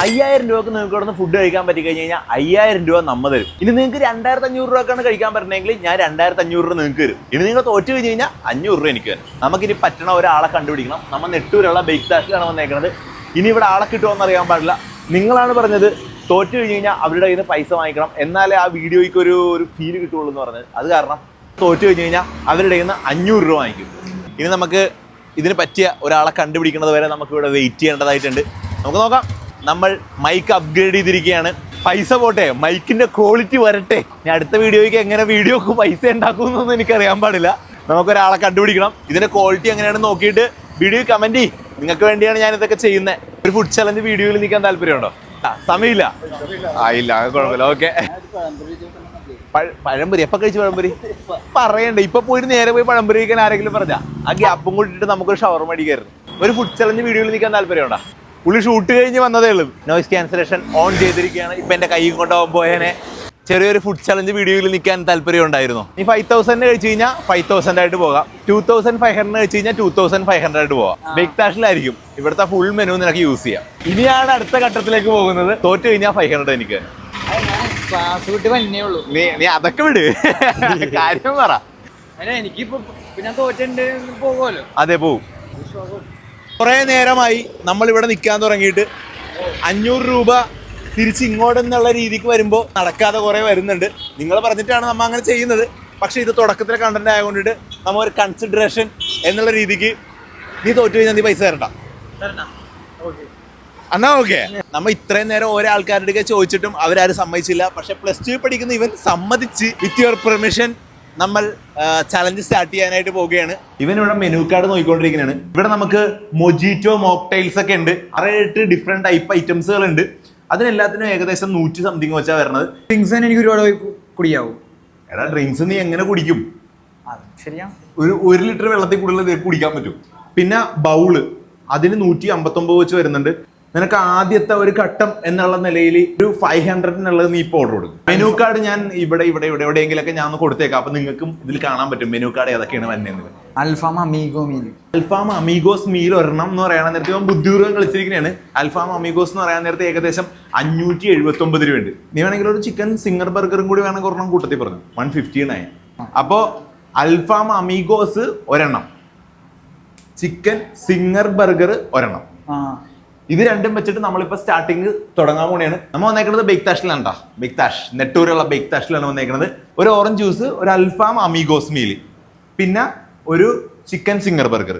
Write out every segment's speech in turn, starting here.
5000 രൂപക്ക് നിങ്ങൾക്ക് ഇവിടെ നിന്ന് ഫുഡ് കഴിക്കാൻ പറ്റി കഴിഞ്ഞ് കഴിഞ്ഞാൽ 5000 രൂപ നമ്മ തരും. ഇനി നിങ്ങൾക്ക് 2500 രൂപക്കാണ് കഴിക്കാൻ പറ്റണമെങ്കിൽ ഞാൻ 2500 രൂപ നിങ്ങൾക്ക് തരും. ഇനി നിങ്ങൾ തോറ്റു കഴിഞ്ഞ് കഴിഞ്ഞാൽ 500 രൂപ എനിക്ക് തരും. നമുക്കിനി പറ്റണ ഒരാളെ കണ്ടുപിടിക്കണം. നമ്മൾ നെട്ടൂരുള്ള ബേക്ക് ദാഷിലാണ് വന്നേക്കുന്നത്. ഇനി ഇവിടെ ആളെ കിട്ടുമോയെന്ന് അറിയാൻ പാടില്ല. നിങ്ങളാണ് പറഞ്ഞത് തോറ്റു കഴിഞ്ഞ് കഴിഞ്ഞാൽ അവരുടെ കയ്യിൽ നിന്ന് പൈസ വാങ്ങിക്കണം, എന്നാലേ ആ വീഡിയോയ്ക്ക് ഒരു ഫീല് കിട്ടുള്ളൂ എന്ന് പറഞ്ഞത്. അത് കാരണം തോറ്റു കഴിഞ്ഞ് കഴിഞ്ഞാൽ അവരുടെ കയ്യിൽ നിന്ന് 500 രൂപ വാങ്ങിക്കും. ഇനി നമുക്ക് ഇതിന് പറ്റിയ ഒരാളെ കണ്ടുപിടിക്കുന്നത് വരെ നമുക്ക് ഇവിടെ വെയിറ്റ് ചെയ്യേണ്ടതായിട്ടുണ്ട്. നമുക്ക് നോക്കാം. നമ്മൾ മൈക്ക് അപ്ഗ്രേഡ് ചെയ്തിരിക്കുകയാണ്. പൈസ പോട്ടെ, മൈക്കിന്റെ ക്വാളിറ്റി വരട്ടെ. ഞാൻ അടുത്ത വീഡിയോയ്ക്ക് എങ്ങനെ വീഡിയോക്ക് പൈസ ഉണ്ടാക്കുമെന്നൊന്നും എനിക്കറിയാൻ പാടില്ല. നമുക്കൊരാളെ കണ്ടുപിടിക്കണം. ഇതിന്റെ ക്വാളിറ്റി എങ്ങനെയാണെന്ന് നോക്കിയിട്ട് വീഡിയോ കമന്റ് ചെയ്യും. നിങ്ങൾക്ക് വേണ്ടിയാണ് ഞാൻ ഇതൊക്കെ ചെയ്യുന്നത്. ഒരു ഫുഡ് ചലഞ്ച് വീഡിയോയിൽ നിൽക്കാൻ താല്പര്യമുണ്ടോ? സമയമില്ല. ഇല്ല, കുഴപ്പമില്ല. ഓക്കെ. പഴംപൊരി എപ്പോൾ കഴിച്ചു? പഴംപൊരി പറയണ്ടേ. ഇപ്പൊ പോയിട്ട് നേരെ പോയി പഴംപൊരി കഴിക്കാൻ ആരെങ്കിലും പറഞ്ഞാ ആ ഗ്യാപ്പും കൂട്ടിട്ട് നമുക്കൊരു ഷവർമ അടിക്കായിരുന്നു. ഒരു ഫുഡ് ചലഞ്ച് വീഡിയോയിൽ നിൽക്കാൻ താല്പര്യമുണ്ടോ? പുള്ളി ഷൂട്ട് കഴിഞ്ഞ് വന്നതേ ഉള്ളൂ. നോയിസ് ക്യാൻസലേഷൻ ഓൺ ചെയ്തിരിക്കുകയാണ്. ഇപ്പൊ എന്റെ കൈ കൊണ്ടുപോകാൻ പോയതിനെ ചെറിയൊരു ഫുഡ് ചലഞ്ച് വീഡിയോയിൽ നിൽക്കാൻ താല്പര്യം ഉണ്ടായിരുന്നു. ഈ 5000 കഴിച്ചു കഴിഞ്ഞാൽ 5000 ആയിട്ട് പോകാം. 2500 കഴിച്ചു കഴിഞ്ഞാൽ 2500 ആയിട്ട് പോകാം. ബേക്ക് ദാഷിലായിരിക്കും ഇവിടുത്തെ ഫുൾ മെനു നിനക്ക് യൂസ് ചെയ്യാം. ഇനിയാണ് അടുത്ത ഘട്ടത്തിലേക്ക് പോകുന്നത്. തോറ്റു കഴിഞ്ഞാൽ 500 എനിക്ക്. നീ അതൊക്കെ വിട്, കാര്യം പറ. അതെ, പോവും. കുറെ നേരമായി നമ്മൾ ഇവിടെ നിൽക്കാൻ തുടങ്ങിയിട്ട്. 500 രൂപ തിരിച്ച് ഇങ്ങോട്ടെന്നുള്ള രീതിക്ക് വരുമ്പോൾ നടക്കാതെ കുറെ വരുന്നുണ്ട്. നിങ്ങൾ പറഞ്ഞിട്ടാണ് നമ്മൾ അങ്ങനെ ചെയ്യുന്നത്. പക്ഷെ ഇത് തുടക്കത്തിലെ കണ്ടന്റ് ആയതുകൊണ്ടിട്ട് നമ്മൾ ഒരു കൺസിഡറേഷൻ എന്നുള്ള രീതിക്ക് നീ തോറ്റു കഴിഞ്ഞാൽ നീ പൈസ തരണ്ട. എന്നാ ഓക്കെ. നമ്മൾ ഇത്രയും നേരം ഓരോ ആൾക്കാരുടെ ചോദിച്ചിട്ടും അവരാരും സമ്മതിച്ചില്ല. പക്ഷെ +2 പഠിക്കുന്ന ഇവൻ സമ്മതിച്ച് വിത്ത് യുവർ പെർമിഷൻ നമ്മൾ ചലഞ്ച് സ്റ്റാർട്ട് ചെയ്യാനായിട്ട് പോവുകയാണ്. ഇവൻ ഇവിടെ മെനു കാർഡ് നോക്കിക്കൊണ്ടിരിക്കുന്നതാണ്. ഇവിടെ നമുക്ക് മൊജിറ്റോ, മോക്ടൈൽസ് ഒക്കെ ഉണ്ട്. 6-8 ഡിഫറെന്റ് ടൈപ്പ് ഐറ്റംസുകൾ ഉണ്ട്. അതിനെല്ലാത്തിനും ഏകദേശം 100 സംതിങ് വെച്ചാ വരുന്നത്. ഡ്രിങ്ക്സ് എനിക്ക് ഒരുപാട് കുടിയാവും. എടാ, ഡ്രിങ്ക്സ് നീ എങ്ങനെ കുടിക്കും? ശരിയാ, ഒരു 1 ലിറ്റർ വെള്ളത്തിൽ കൂടുതൽ കുടിക്കാൻ പറ്റും. പിന്നെ ബൗള് അതിന് 159 വെച്ച് വരുന്നുണ്ട്. നിനക്ക് ആദ്യത്തെ ഒരു ഘട്ടം എന്നുള്ള നിലയിൽ ഒരു 500 എന്നുള്ളത് നീ ഇപ്പോൾ ഓർഡർ കൊടുക്കും. മെനു കാർഡ് ഞാൻ ഇവിടെ എവിടെയെങ്കിലൊക്കെ ഞാൻ ഒന്ന് കൊടുത്തേക്കാം. അപ്പൊ നിങ്ങൾക്കും ഇതിൽ കാണാൻ പറ്റും മെനു കാർഡ് ഏതൊക്കെയാണ് വരുന്നത്. അൽഫാം അമീഗോസ് മീൽ ഒരെണ്ണം എന്ന് പറയാൻ നേരത്തെ ഇവൻ ബുദ്ധിപൂർവ്വം കളിച്ചിരിക്കുന്നതാണ്. അൽഫാം അമീഗോസ് എന്ന് പറയാൻ നേരത്തെ ഏകദേശം 579 രൂപയുണ്ട്. നീ വേണമെങ്കിൽ ഒരു ചിക്കൻ സിംഗർ ബർഗറും കൂടി വേണമെങ്കിൽ ഒരെണ്ണം കൂട്ടത്തിൽ പറഞ്ഞു 159. അപ്പോ അൽഫാം അമീഗോസ് ഒരെണ്ണം, ചിക്കൻ സിംഗർ ബർഗർ ഒരെണ്ണം. ഇത് രണ്ടും വെച്ചിട്ട് നമ്മളിപ്പോ സ്റ്റാർട്ടിങ് തുടങ്ങാൻ പോണെയാണ്. നമ്മൾ വന്നേക്കുന്നത് ബേക്ക് ദാഷിലാണ് കേട്ടോ. ബേക്ക് ദാഷ് നെട്ടൂരുള്ള ബേക്ക് ദാഷിലാണ് വന്നേക്കുന്നത്. ഒരു ഓറഞ്ച് ജ്യൂസ്, ഒരു അൽഫാം അമീഗോസ് മീല്, പിന്നെ ഒരു ചിക്കൻ സിംഗർ ബർഗർ.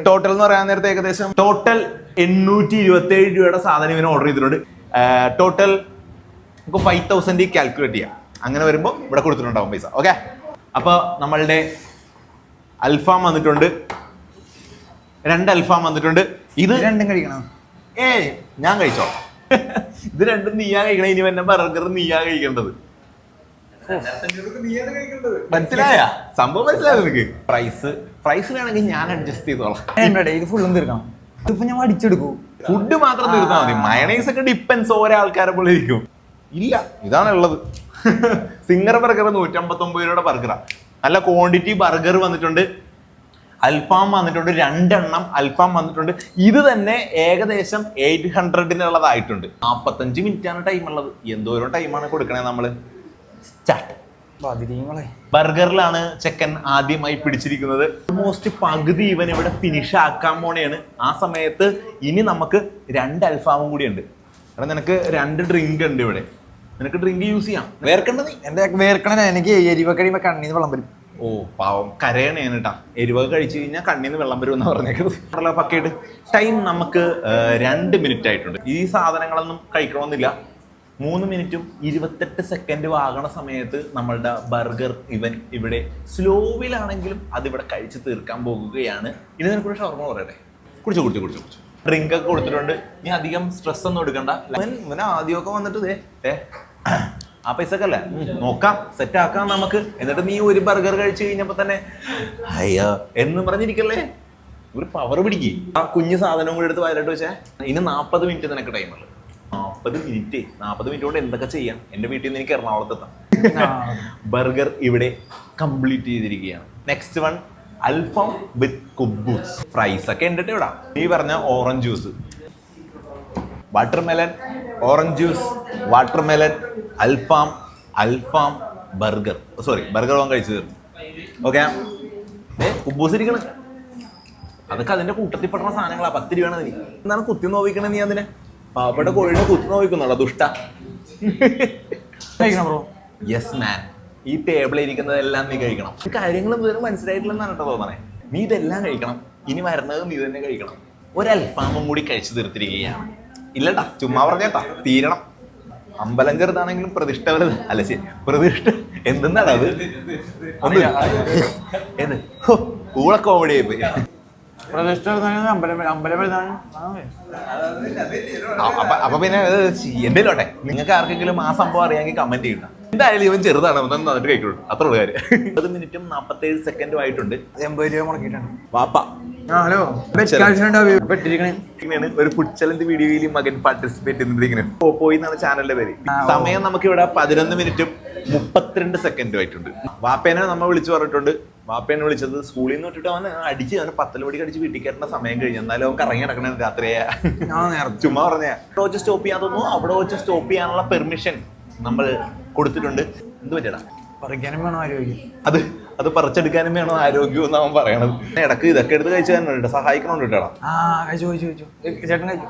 ടോട്ടൽ എന്ന് പറയാൻ നേരത്തെ ഏകദേശം ടോട്ടൽ 827 രൂപയുടെ സാധനം ഇവന് ഓർഡർ ചെയ്തിട്ടുണ്ട്. ടോട്ടൽ നമുക്ക് 5000 കാൽക്കുലേറ്റ് ചെയ്യാം. അങ്ങനെ വരുമ്പോൾ ഇവിടെ കൊടുത്തിട്ടുണ്ടാവും പൈസ. ഓക്കെ. അപ്പൊ നമ്മളുടെ അൽഫാം വന്നിട്ടുണ്ട്, 2 അൽഫാം വന്നിട്ടുണ്ട്. ഇത് രണ്ടും കഴിക്കണം. ഞാൻ കഴിച്ചോ. ഇത് രണ്ടും നീയാ കഴിക്കണം. ഇനി എന്നെ ബർഗർ നീയാ കഴിക്കേണ്ടത്. മനസ്സിലായ സംഭവം? മനസ്സിലായോ നിനക്ക്? പ്രൈസിലാണെങ്കിൽ ഞാൻ അഡ്ജസ്റ്റ് ചെയ്തോളാം. ഇത് ഫുള്ളും തീർക്കണം. ഇതിപ്പോ ഞാൻ അടിച്ചെടുക്കൂ. ഫുഡ് മാത്രം തീർത്താൽ മതി. മയണൈസ് ഒക്കെ ഡിപ്പെൻസ് ഓരോ ആൾക്കാരെ പോലെ ഇരിക്കും. ഇല്ല, ഇതാണ് ഉള്ളത്. സിംഗർ ബർഗർ 159 രൂപയുടെ ബർഗറാ. നല്ല ക്വാണ്ടിറ്റി ബർഗർ വന്നിട്ടുണ്ട്. അൽഫാം വന്നിട്ടുണ്ട്, 2 എണ്ണം അൽഫാം വന്നിട്ടുണ്ട്. ഇത് തന്നെ ഏകദേശം 800-നുള്ളതായിട്ടുണ്ട്. 45 മിനിറ്റാണ് ടൈം ഉള്ളത്. എന്തോരം ടൈമാണ് കൊടുക്കണേ നമ്മള്. സ്റ്റാർട്ട്. ബർഗറിലാണ് ചെക്കൻ ആദ്യമായി പിടിച്ചിരിക്കുന്നത്. ഓൾമോസ്റ്റ് പകുതി ഇവൻ ഇവിടെ ഫിനിഷ് ആക്കാൻ പോണെയാണ്. ആ സമയത്ത് ഇനി നമുക്ക് 2 അൽഫാമും കൂടി ഉണ്ട്. കാരണം നിനക്ക് 2 ഡ്രിങ്ക് ഉണ്ട് ഇവിടെ. നിനക്ക് ഡ്രിങ്ക് യൂസ് ചെയ്യാം. വേർക്കണ്ട നീ? എന്റെ വേർക്കണ. എനിക്ക് എരിവ കഴിയുമ്പോ കണ്ണീന്ന് വെള്ളം വരും. ഓ പാവം, കരയണേണ് കേട്ടാ. എരിവ കഴിച്ചു കഴിഞ്ഞാൽ കണ്ണീന്ന് വെള്ളം വരും എന്നാ പറഞ്ഞേക്കുന്നത്. പക്കയിട്ട് ടൈം നമുക്ക് 2 മിനിറ്റ് ആയിട്ടുണ്ട്. ഈ സാധനങ്ങളൊന്നും കഴിക്കണമെന്നില്ല. 3 മിനിറ്റും 28 സെക്കൻഡും ആകണ സമയത്ത് നമ്മളുടെ ബർഗർ ഇവൻ ഇവിടെ സ്ലോവിലാണെങ്കിലും അതിവിടെ കഴിച്ച് തീർക്കാൻ പോകുകയാണ്. ഇനി നിനക്കൊരു ഷവർമ പറയട്ടെ. കുടിച്ചു. ഡ്രിങ്ക് ഒക്കെ കൊടുത്തിട്ടുണ്ട്. നീ അധികം സ്ട്രെസ് ഒന്നും എടുക്കണ്ട. ഇവൻ ആദ്യമൊക്കെ വന്നിട്ട് ആ പൈസക്കല്ലേ നോക്കാം, സെറ്റ് ആക്കാം നമുക്ക്. എന്നിട്ട് നീ ഒരു ബർഗർ കഴിച്ചു കഴിഞ്ഞപ്പോ തന്നെ അയ്യോ എന്ന് പറഞ്ഞിരിക്കല്ലേ. ഒരു പവർ പിടിക്ക്. ആ കുഞ്ഞു സാധനം കൂടി എടുത്ത് വയലിട്ട് വെച്ചാൽ ഇനി 40 മിനിറ്റ് നിനക്ക് ടൈമുള്ളു. 40 മിനിറ്റ് കൊണ്ട് എന്തൊക്കെ ചെയ്യാം. എന്റെ വീട്ടിൽ നിന്ന് എനിക്ക് എറണാകുളത്ത് എത്താം. ബർഗർ ഇവിടെ കംപ്ലീറ്റ് ചെയ്തിരിക്കുകയാണ്. നെക്സ്റ്റ് വൺ അൽഫാം വിത്ത് കുബൂസ്. ഫ്രൈസ് ഒക്കെ ഉണ്ടിട്ട് ഇവിടെ. നീ പറഞ്ഞ orange juice watermelon, orange juice, watermelon, alfaham, burger. Sorry, burger വാങ്ങാൻ കഴിച്ചു തീർന്നു. ഓക്കെ, കുബൂസിരിക്കണ്. അതൊക്കെ അതിന്റെ കൂട്ടത്തിൽ പെടുന്ന സാധനങ്ങളാ. 10 രൂപയാണ് നീ എന്താണ് കുത്തി നോവിക്കണേ? നീ അതിനെ പാവപ്പെട്ട കോഴിനെ കുത്തി നോവിക്കുന്നുള്ളൂ ദുഷ്ട. ബ്രോ യെസ് മാൻ, ഈ ടേബിളിൽ ഇരിക്കുന്നതെല്ലാം നീ കഴിക്കണം. കാര്യങ്ങളും ഇതുവരെ മനസ്സിലായിട്ടില്ലെന്നാണ് കേട്ടോ തോന്നണേ. നീ ഇതെല്ലാം കഴിക്കണം. ഇനി വരുന്നത് നീ തന്നെ കഴിക്കണം. ഒരു അൽഫാമും കൂടി കഴിച്ചു തീർത്തിരിക്കുകയാണ്. ഇല്ലട്ടാ, ചുമ്മാ പറഞ്ഞേട്ടാ, തീരണം. അമ്പലം ചെറുതാണെങ്കിലും പ്രതിഷ്ഠ വലുത്. അല്ല ശരി, പ്രതിഷ്ഠ എന്തെന്നാണ് അത്? ഏത് ഊള കോമഡി ആയിപ്പോയി. അപ്പൊ പിന്നെ എന്തേലോട്ടെ, നിങ്ങൾക്ക് ആർക്കെങ്കിലും ആ സംഭവം അറിയാമെങ്കിൽ കമന്റ് ചെയ്യണം. എന്തായാലും ഇവൻ ചെറുതാണ്, നന്നായിട്ട് കഴിക്കുള്ളൂ. അത്ര ഉള്ള കാര്യം. 20 മിനിറ്റും 47 സെക്കൻഡും ആയിട്ടുണ്ട്. 80 രൂപ മുടക്കിയിട്ടുണ്ട്. വാപ്പ ഹലോ, ഒരു ഫുഡ് ചലഞ്ച് വീഡിയോയിൽ മകൻ പാർട്ടിസിപ്പേറ്റ് ചെയ്തിരിക്കുന്നത്. പോയി എന്നാണ് ചാനലിന്റെ പേര്. സമയം നമുക്ക് ഇവിടെ 11 മിനിറ്റും 32 സെക്കൻഡും ആയിട്ടുണ്ട്. വാപ്പേനെ നമ്മൾ വിളിച്ചു പറഞ്ഞിട്ടുണ്ട്. വാപ്പേനെ വിളിച്ചത് സ്കൂളിൽ നിന്ന് വിട്ടിട്ട് അവൻ അടിച്ച്, അവന് 10 മണിക്ക് അടിച്ച് വീട്ടിൽ കയറുന്ന സമയം കഴിഞ്ഞു. എന്നാലും അവൻ കറങ്ങി നടക്കണേ രാത്രിയാ. ചുമ്മാ പറഞ്ഞ അവിടെ വെച്ച് സ്റ്റോപ്പ് ചെയ്യാൻ തോന്നുന്നു. അവിടെ വെച്ച് സ്റ്റോപ്പ് ചെയ്യാനുള്ള പെർമിഷൻ നമ്മൾ കൊടുത്തിട്ടുണ്ട്. എന്ത് പറ്റടാ, പറിക്കാനും വേണം ആരോഗ്യം. അത് പറിച്ചെടുക്കാനും വേണം ആരോഗ്യം എന്ന് അവൻ പറയണത്. ഇടക്ക് ഇതൊക്കെ എടുത്ത് കഴിച്ചു തരുന്നുണ്ട്, സഹായിക്കണോണ്ട് കേട്ടോ. ചേട്ടൻ കഴിച്ചു.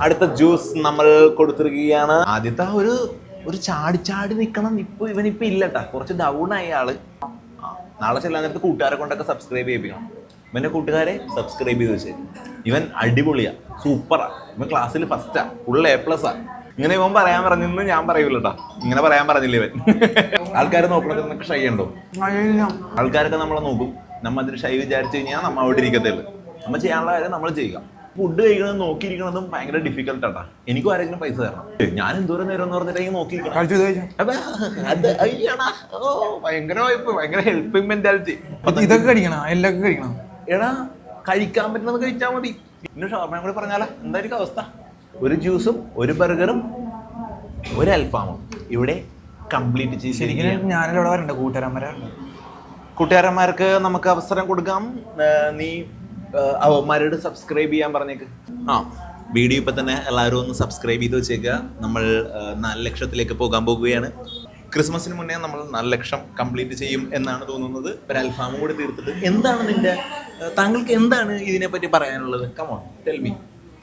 അടുത്ത ജ്യൂസ് നമ്മൾ കൊടുത്തിരിക്കുകയാണ്. ആദ്യത്തെ ഒരു ചാടി നിക്കണം. ഇവനിപ്പോ ഇല്ലട്ടാ, കുറച്ച് ഡൗൺ ആയ ആള്. നാളെ ചെല്ലാൻ നേരത്ത് കൂട്ടുകാരെ കൊണ്ടൊക്കെ സബ്സ്ക്രൈബ് ചെയ്യിപ്പിക്കണം. ഇവന്റെ കൂട്ടുകാരെ സബ്സ്ക്രൈബ് ചെയ്ത് വെച്ചേ. ഇവൻ അടിപൊളിയാ, സൂപ്പറാ. ഇവൻ ക്ലാസ്സിൽ ഫസ്റ്റാ, ഫുൾ A+ആ. ഇങ്ങനെ ഇവൻ പറയാൻ പറഞ്ഞെന്ന് ഞാൻ പറയൂലട്ടാ. ഇങ്ങനെ പറയാൻ പറഞ്ഞില്ല ഇവൻ. ആൾക്കാർ നോക്കണത് നിനക്ക് ഷൈ ഉണ്ടോ? ആൾക്കാരൊക്കെ നമ്മളെ നോക്കും. നമ്മ അതിന് ഷൈ വിചാരിച്ചു കഴിഞ്ഞാൽ നമ്മ അവിടെ ഇരിക്കത്തേയുള്ളൂ. നമ്മൾ ചെയ്യാനുള്ള കാര്യം നമ്മൾ ചെയ്യുക. ഫുഡ് കഴിക്കണത് നോക്കിയിരിക്കണതും ഭയങ്കര ഡിഫിക്കൽട്ട് ആട്ടാ. എനിക്കും ആരെങ്കിലും പൈസ തരണം. ഞാൻ എന്തോരം നേരം എന്ന് പറഞ്ഞിട്ട് നോക്കിയിരിക്കണം. ഭയങ്കര ഹെൽപ്പിംഗ് മെന്റാലിറ്റി. ഇതൊക്കെ കഴിക്കണം, എല്ലാം കഴിക്കണം. എടാ, കഴിക്കാൻ പറ്റുന്നത് കഴിച്ചാൽ മതി. പിന്നെ ഷവർമയും കൂടി പറഞ്ഞാലോ എന്തായിരിക്കും അവസ്ഥ? ഒരു ജ്യൂസും ഒരു ബർഗറും ഒരു അൽഫാമും ഇവിടെ കംപ്ലീറ്റ് ചെയ്ത്. ശരിക്കും ഞാനിവിടെ വരണ്ട, കൂട്ടുകാരന്മാർക്ക് നമുക്ക് അവസരം കൊടുക്കാം. നീ അവന്മാരോട് സബ്സ്ക്രൈബ് ചെയ്യാൻ പറഞ്ഞേക്ക്. വീഡിയോ ഇപ്പൊ തന്നെ എല്ലാവരും ഒന്ന് സബ്സ്ക്രൈബ് ചെയ്ത് വെച്ചേക്കുക. നമ്മൾ 4 ലക്ഷത്തിലേക്ക് പോകാൻ പോകുകയാണ്. ക്രിസ്മസിന് മുന്നേ നമ്മൾ 4 ലക്ഷം കംപ്ലീറ്റ് ചെയ്യും എന്നാണ് തോന്നുന്നത്. ഒരു അൽഫാമും കൂടി തീർത്തിട്ട് എന്താണ് താങ്കൾക്ക് എന്താണ് ഇതിനെപ്പറ്റി പറയാനുള്ളത്? Come on tell me.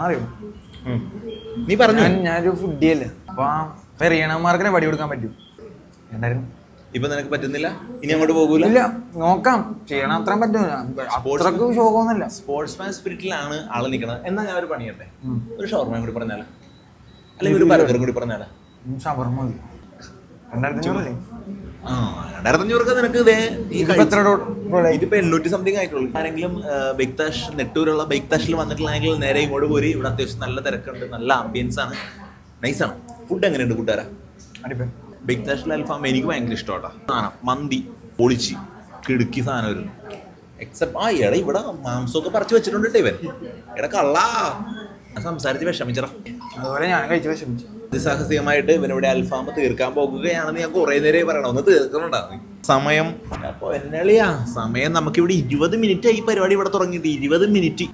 അറിയോ, നീ പറഞ്ഞു. ഞാനൊരു ഫുഡിയല്ല, അപ്പൊ പെരിയണമാർക്കിനെ വടി കൊടുക്കാൻ പറ്റും. എന്തായാലും ഇപ്പൊ നിനക്ക് പറ്റുന്നില്ല, ഇനി അങ്ങോട്ട് പോകൂല. ഇല്ല, നോക്കാം, ചെയ്യണം. അത്രയും പറ്റും. ഷോക്കൊന്നുമില്ല. സ്പോർട്സ്മാൻ സ്പിരിറ്റിലാണ് ആള് നിൽക്കുന്നത്. എന്നാ ഞാൻ ഒരു പണിയട്ടെ, ഒരു ഷവർമയും കൂടി പറഞ്ഞാലോ, അല്ലെങ്കിൽ ഒരു ബർഗറും കൂടി പറഞ്ഞാലോ? ഷവർമ മതി. 2500 2,500 നിനക്ക് ഇതിപ്പോ 800 സംതിങ് ആയിട്ടുള്ളൂ. ആരെങ്കിലും ബെക്താഷ്, നെട്ടൂരുള്ള ബെക്താഷിൽ വന്നിട്ടില്ലെങ്കിൽ നേരെ ഇങ്ങോട്ട് പോരി. ഇവിടെ അത്യാവശ്യം നല്ല തിരക്കുണ്ട്, നല്ല ആംബിയൻസ് ആണ്, നൈസാണ്. ഫുഡ് എങ്ങനെയുണ്ട് കൂട്ടുകാരാ? ബെക്താഷിലെ അൽഫാം എനിക്ക് ഭയങ്കര ഇഷ്ടമാട്ടാ. സാധനം മന്തി പൊളിച്ച് കിടുക്കി സാധനം വരുന്നു. എക്സെപ്റ്റ് എടാ ഇവിടെ മാംസമൊക്കെ പറിച്ചു വെച്ചിട്ടുണ്ട് ഇവൻ. എടാ കള്ളാ, സംസാരിച്ച് വിഷമിച്ചറ. അതുപോലെ ഞാൻ കഴിച്ച് വിഷമിച്ചു. അതിസാഹസികമായിട്ട് ഇവനിവിടെ അൽഫാം തീർക്കാൻ പോകുകയാണെന്ന് ഞാൻ കുറെ നേരം പറയണം. ഒന്ന് തീർക്കണുണ്ടാവും. സമയം അപ്പൊ എന്നളിയാ, സമയം നമുക്കിവിടെ 20 മിനിറ്റ് ഈ പരിപാടി ഇവിടെ തുടങ്ങിയിട്ട്. 20 മിനിറ്റ്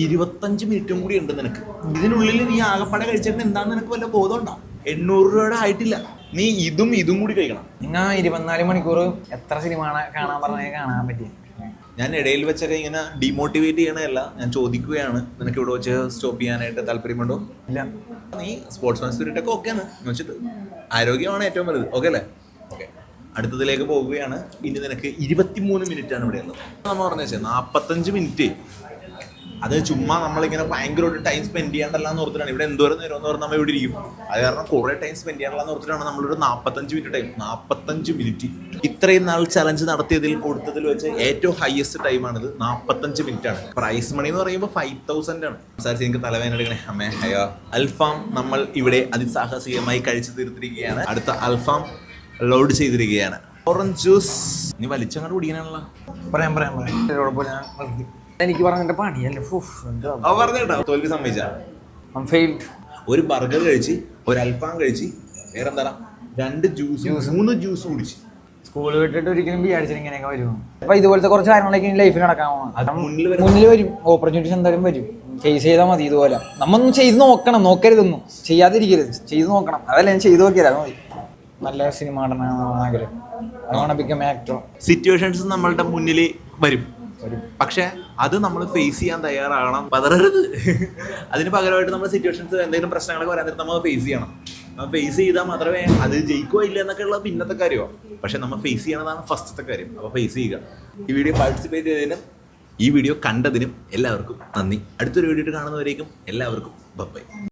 25 മിനിറ്റും കൂടി ഉണ്ട് നിനക്ക്. ഇതിനുള്ളിൽ നീ ആകപ്പാടെ കഴിച്ചിട്ട് എന്താന്ന് നിനക്ക് വല്ല ബോധം ഉണ്ടാവും. 800 രൂപയുടെ ആയിട്ടില്ല. നീ ഇതും കൂടി കഴിക്കണം. നിങ്ങൾ 24 മണിക്കൂർ എത്ര സിനിമ കാണാൻ പറഞ്ഞാൽ കാണാൻ പറ്റി. ഞാൻ ഇടയിൽ വെച്ചൊക്കെ ഇങ്ങനെ ഡിമോട്ടിവേറ്റ് ചെയ്യണതല്ല, ഞാൻ ചോദിക്കുകയാണ്. നിനക്ക് ഇവിടെ വെച്ച് സ്റ്റോപ്പ് ചെയ്യാനായിട്ട് താല്പര്യമുണ്ടോ? ഇല്ല. നീ സ്പോർട്സ്മാൻ സ്പിരിറ്റ് ഒക്കെ ഓക്കെയാണ് വെച്ചിട്ട്, ആരോഗ്യമാണ് ഏറ്റവും വലുത്. ഓക്കെ അല്ലേ? ഓക്കെ, അടുത്തതിലേക്ക് പോവുകയാണ്. ഇനി നിനക്ക് 23 മിനിറ്റ് ആണ് ഇവിടെ ഉള്ളത്. നമ്മൾ പറഞ്ഞേ 45 മിനിറ്റ്. അത് ചുമ്മാ നമ്മളിങ്ങനെ ഭയങ്കരമായിട്ട് ടൈം സ്പെൻഡ് ചെയ്യാണ്ടല്ലാന്ന് ഓർത്തിട്ടാണ്. ഇവിടെ എന്തോരം നേരം എന്ന് പറഞ്ഞാൽ നമ്മൾ ഇവിടെ ഇരിക്കും. അത് കാരണം കുറെ ടൈം സ്പെൻഡ് ചെയ്യാനുള്ള ഓർത്തിട്ടാണ് നമ്മളൊരു 45 മിനിറ്റ് ടൈം. 45 മിനിറ്റ് ഇത്രയും നാൾ ചലഞ്ച് നടത്തിയതിൽ കൊടുത്തതിൽ വെച്ച് ഏറ്റവും ഹയസ്റ്റ് ടൈമാണിത്. 45 മിനിറ്റ് ആണ്. പ്രൈസ് മണി എന്ന് പറയുമ്പോൾ 5,000 ആണ്. സംസാരിച്ച് എനിക്ക് തലവേദന എടുക്കണേ അമ്മേ. അയ്യോ, അൽഫാം നമ്മൾ ഇവിടെ അതിസാഹസികമായി കഴിച്ചു തീർത്തിരിക്കുകയാണ്. അടുത്ത അൽഫാം ലോഡ് ചെയ്തിരിക്കുകയാണ്. ഓറഞ്ച് ജ്യൂസ് നീ വലിച്ചങ്ങോട്ട് കുടിക്കാനാണല്ലോ. പറയാം. എനിക്ക് പറഞ്ഞ പണിയല്ലേ. പറഞ്ഞേട്ടോ, തോൽവി സമ്മതിച്ച. ഒരു ബർഗർ കഴിച്ച്, ഒരു അൽഫാം കഴിച്ച്, വേറെന്താ 2 ജ്യൂസ് 3 ജ്യൂസ് കുടിച്ച്. സ്കൂൾ വിട്ടിട്ട് ഒരിക്കലും വിചാരിച്ചിട്ട് ഇങ്ങനെയൊക്കെ വരും. അപ്പൊ ഇതുപോലത്തെ കുറച്ച് കാര്യങ്ങളൊക്കെ ലൈഫിൽ നടക്കാൻ പോകണം. മുന്നിൽ വരും, ഓപ്പർച്യൂണിറ്റീസ് എന്തായാലും വരും. ഫേസ് ചെയ്താൽ മതി. ഇതുപോലെ നമ്മൊന്നും ചെയ്ത് നോക്കണം, നോക്കരുതൊന്നും, ചെയ്യാതിരിക്കരുത്, ചെയ്ത് നോക്കണം. അതല്ല ഞാൻ ചെയ്ത് നോക്കിയാൽ അത് മതി. നല്ല സിനിമ ആഗ്രഹം, ബിക്കം ആക്ടർ. സിറ്റുവേഷൻസ് നമ്മളുടെ മുന്നിൽ വരും, പക്ഷെ അത് നമ്മൾ ഫേസ് ചെയ്യാൻ തയ്യാറാകണം. പതറരുത്. അതിന് പകരമായിട്ട് നമ്മൾ സിറ്റുവേഷൻസ് എന്തെങ്കിലും പ്രശ്നങ്ങളൊക്കെ വരാൻ നേരത്തെ നമ്മൾ ഫേസ് ചെയ്യണം. നമ്മൾ ഫേസ് ചെയ്താൽ മാത്രമേ അത് ജയിക്കോ ഇല്ല എന്നൊക്കെ ഉള്ള പിന്നത്തെ കാര്യമോ, പക്ഷെ നമ്മൾ ഫേസ് ചെയ്യണതാണ് ഫസ്റ്റത്തെ കാര്യം. അപ്പോൾ ഫേസ് ചെയ്യുക. ഈ വീഡിയോ പാർട്ടിസിപ്പേറ്റ് ചെയ്തതിനും ഈ വീഡിയോ കണ്ടതിനും എല്ലാവർക്കും നന്ദി. അടുത്തൊരു വീഡിയോ കാണുന്നവരേക്കും എല്ലാവർക്കും ബൈ.